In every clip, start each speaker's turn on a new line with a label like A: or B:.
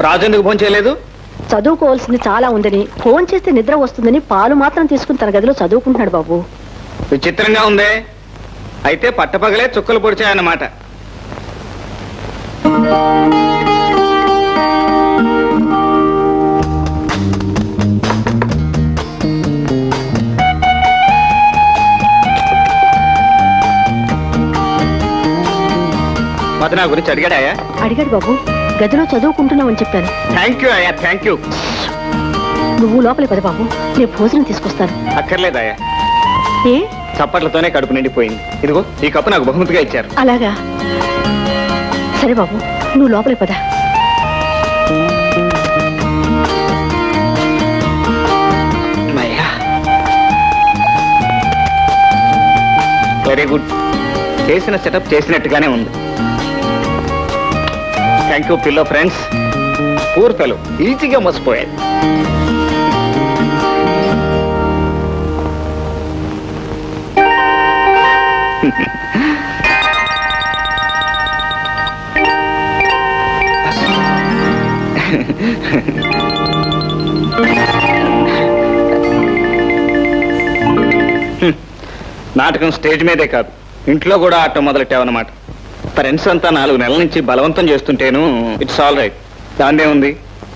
A: రాజు ఎందుకు ఫోన్ చేయలేదు?
B: చదువుకోవాల్సింది చాలా ఉందని, ఫోన్ చేస్తే నిద్ర వస్తుందని పాలు మాత్రం తీసుకుని తన గదిలో చదువుకుంటున్నాడు బాబు.
A: విచిత్రంగా ఉందే. అయితే పట్టపగలే చుక్కలు పొడిచాయన్నమాట. మధు నా గురించి అడిగాడాయా?
B: అడిగాడు బాబు. గదిలో చదువుకుంటున్నావని చెప్పాను.
A: థ్యాంక్ యూ అయ్యా, థ్యాంక్ యూ.
B: నువ్వు లోపలికి పద బాబు, నేను భోజనం తీసుకొస్తాను.
A: అక్కర్లేదాయా,
B: ఏ
A: చప్పట్లతోనే కడుపు నిండిపోయింది. ఇదిగో ఈ కప్పు నాకు బహుమతిగా ఇచ్చారు.
B: అలాగా, సరే బాబు, నువ్వు లోపలికి పద.
A: Very good. చేసిన సెటప్ చేసినట్టుగానే ఉంది. Thank you pillow friends. Poor fellow ఈజీగా మోసపోయాడు. నాటకం స్టేజ్ మీదే కాదు, ఇంట్లో కూడా ఆడటం మొదలెట్టావన్నమాట. ఫ్రెండ్స్ అంతా 4 నెలల నుంచి బలవంతం చేస్తుంటేను ఇట్స్ ఆల్ రైట్. దాన్నే ఉంది.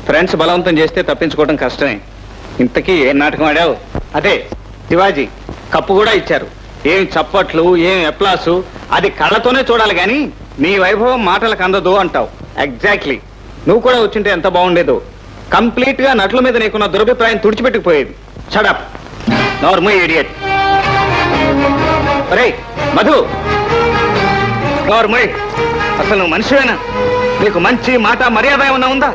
A: ఫ్రెండ్స్ బలవంతం చేస్తే తప్పించుకోవడం కష్టమే. ఇంతకీ ఏం నాటకం ఆడావు? అదే శివాజీ. కప్పు కూడా ఇచ్చారు. ఏం చప్పట్లు, ఏం ఎప్లాసు. అది కళ్ళతోనే చూడాలి గాని నీ వైభవం మాటలకు అందదు అంటావు. ఎగ్జాక్ట్లీ. నువ్వు కూడా వచ్చింటే ఎంత బాగుండేదో. కంప్లీట్ గా నటుల మీద నీకున్న దురభిప్రాయం తుడిచిపెట్టుకుపోయేది. Shut up normal idiot. రే మధు, నార్మల్. అసలు నువ్వు మనిషివేనా? నీకు మంచి మాట మర్యాద ఏమన్నా ఉందా?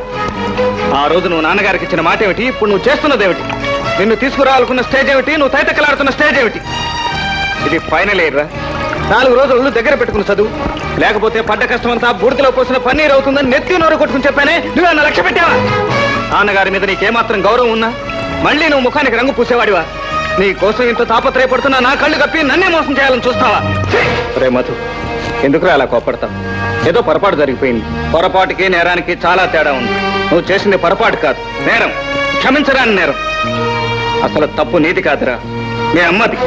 A: ఆ రోజు నువ్వు నాన్నగారికి ఇచ్చిన మాట ఏమిటి? ఇప్పుడు నువ్వు చేస్తున్నదేమిటి? నిన్ను తీసుకురావాలనుకున్న స్టేజ్ ఏమిటి? నువ్వు తైతక్కలాడుతున్న స్టేజ్ ఏమిటి? ఇది ఫైనల్ ఇయర్ రా. 4 రోజులు దగ్గర పెట్టుకుని చదువు, లేకపోతే పడ్డ కష్టమంతా బూడిదలో పోసిన పన్నీర్ అవుతుందని నెత్తి నోరు కొట్టుకుని చెప్పానే. నువ్వేమన్నా లక్ష్య పెట్టావా? నాన్నగారి మీద నీకేమాత్రం గౌరవం ఉన్నా మళ్ళీ నువ్వు ముఖానికి రంగు పూసేవాడివా? నీ కోసం ఇంత తాపత్రయపడుతున్నా నా కళ్ళు కప్పి నన్నే మోసం చేయాలని చూస్తావా? రే మధు, ఎందుకురా అలా కోపడతావు? ఏదో పొరపాటు జరిగిపోయింది. పొరపాటుకి నేరానికి చాలా తేడా ఉంది. నువ్వు చేసింది పొరపాటు కాదు, నేరం. క్షమించరాని నేరం. అసలు తప్పు నీది కాదురా, మీ అమ్మది.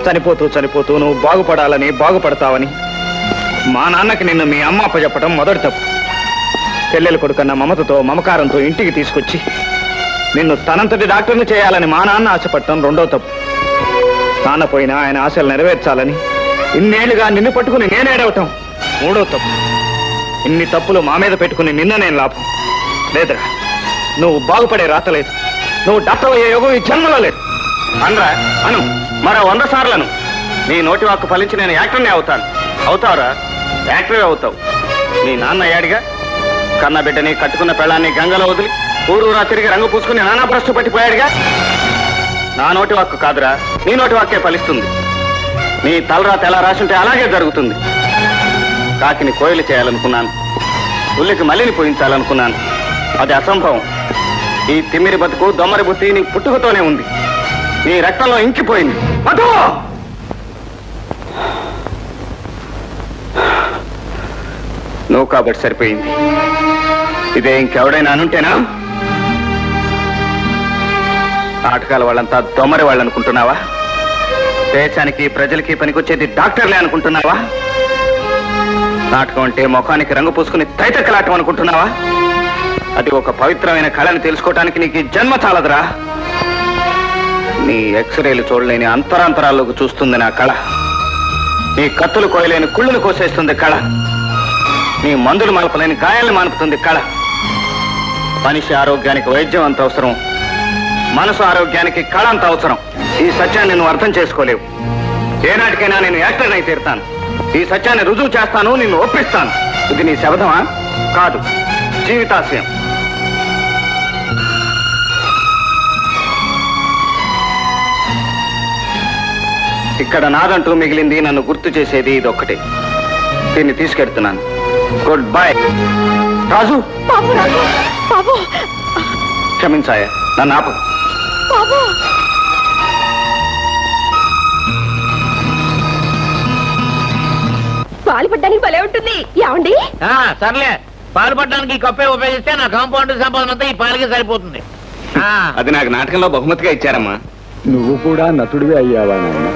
A: చనిపోతూ చనిపోతూ నువ్వు బాగుపడాలని, బాగుపడతావని మా నాన్నకి నిన్ను మీ అమ్మ అప్పచెప్పడం మొదటి తప్పు. చెల్లెలు కొడుకన్న మమతతో, మమకారంతో ఇంటికి తీసుకొచ్చి నిన్ను తనంతటి డాక్టర్ని చేయాలని మా నాన్న ఆశపడటం రెండో తప్పు. నాన్న పోయినా ఆయన ఆశలు నెరవేర్చాలని ఇన్నేళ్లుగా నిన్ను పట్టుకుని నేనేడవటం మూడో తప్పు. ఇన్ని తప్పులు మా మీద పెట్టుకుని నిన్న నేను లాభం లేదురా. నువ్వు బాగుపడే రాతలేదు. నువ్వు డాక్టర్ అయ్యే యోగం ఈ జన్మలో లేదు. అనరా అను, మరో 100 సార్లను. నీ నోటి వాక్కు ఫలించి నేను యాక్టర్నే అవుతాను. అవుతావురా, యాక్టరే అవుతావు. నీ నాన్న అయ్యాడిగా, కన్న బిడ్డని, కట్టుకున్న పెళ్ళాన్ని గంగలో వదిలి ఊరూరా తిరిగి రంగు పూసుకుని నానా భ్రష్టు పట్టిపోయాడుగా. నా నోటి వాక్కు కాదురా, నీ నోటి వాక్కే ఫలిస్తుంది. నీ తలరాత ఎలా రాసుంటే అలాగే జరుగుతుంది. కాకిని కోయిలు చేయాలనుకున్నాను, ఉల్లికి మల్లిని పోయించాలనుకున్నాను. అది అసంభవం. ఈ తిమ్మిరి బతుకు, దొమ్మరి బుద్ధి నీ పుట్టుకతోనే ఉంది. నీ రక్తంలో ఇంకిపోయింది. మధు, నువ్వు కాబట్టి సరిపోయింది. ఇదే ఇంకెవడైనా అనుంటేనా? నాటకాల వాళ్ళంతా దొమ్మరి వాళ్ళు అనుకుంటున్నావా? దేశానికి, ప్రజలకి పనికొచ్చేది డాక్టర్లే అనుకుంటున్నావా? నాటకం అంటే ముఖానికి రంగు పూసుకుని తైతక్కలాటం అనుకుంటున్నావా? అది ఒక పవిత్రమైన కళని తెలుసుకోవటానికి నీకు జన్మ చాలదురా. నీ ఎక్స్రేలు చూడలేని అంతరాంతరాల్లోకి చూస్తుంది నా కళ. నీ కత్తులు కోయలేని కుళ్ళును కోసేస్తుంది కళ. నీ మందులు మలపలేని గాయాలను మానుపుతుంది కళ. మనిషి ఆరోగ్యానికి వైద్యం అంత అవసరం, మనసు ఆరోగ్యానికి కళ అంత అవసరం. ఈ సత్యాన్ని నువ్వు అర్థం చేసుకోలేవు. ఏనాటికైనా నేను యాక్టర్ అయి తీరుతాను. ఈ సత్యాన్ని రుజువు చేస్తాను, నిన్ను ఒప్పిస్తాను. ఇది నీ శబదమా? కాదు, జీవితాశయం. ఇక్కడ నాదంటూ మిగిలింది, నన్ను గుర్తు చేసేది ఇదొక్కటే. దీన్ని తీసుకెడుతున్నాను. Good bye. రాజు, క్షమించాయా, నన్ను ఆపు.
B: పాలు పడ్డానికి భలే ఉంటుంది. ఏమండి?
A: సర్లే,
C: పాలు పట్టడానికి ఈ కప్పే ఉపయోగిస్తే నా కాంపౌండ్ సంపాదన అంతా ఈ పాలకే సరిపోతుంది.
A: అది నాకు నాటకంలో బహుమతిగా ఇచ్చారమ్మా.
D: నువ్వు కూడా నటుడివే అయ్యావా నాయన?